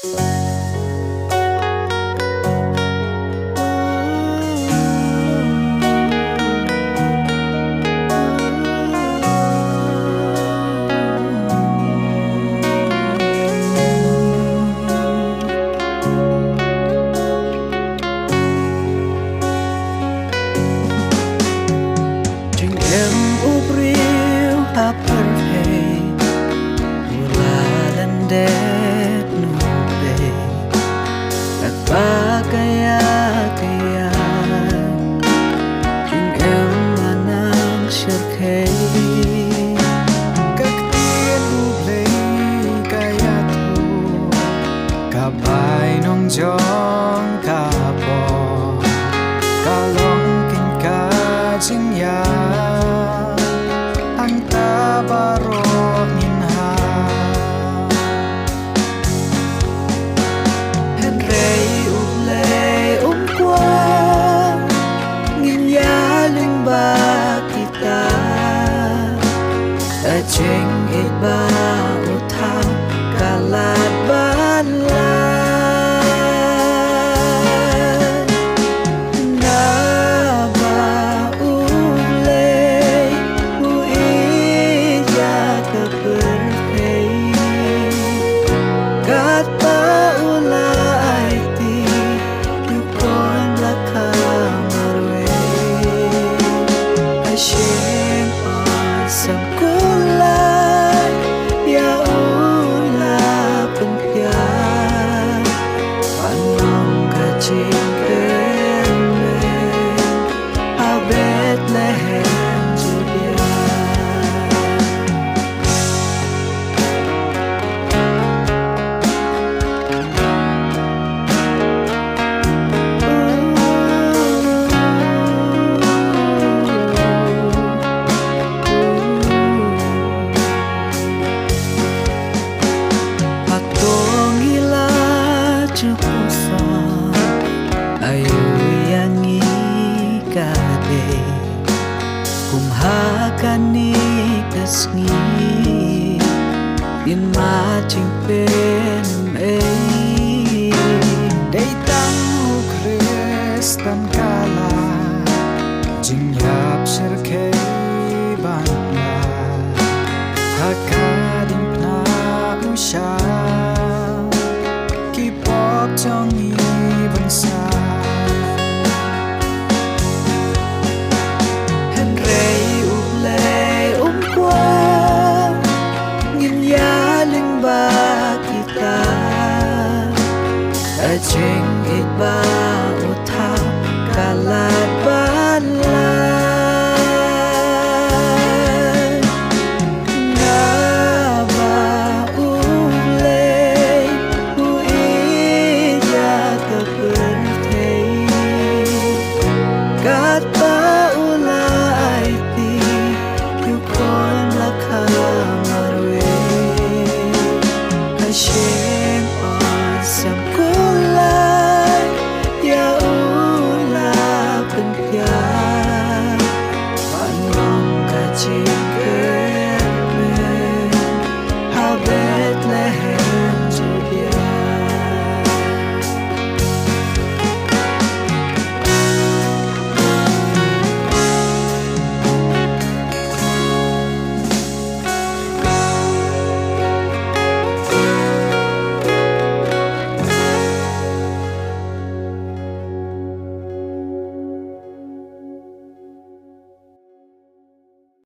Bài nông giông ca bò ca long kinh ca chính ya anh ta baro nhìn ha hen rei lệ qua nhìn ya linh ba kita ở trên ít ba ô tha cả là ban la Kumhakani kasngi in matching pen ei dei tang Kristan kala jing yap serke banda hakadim na usha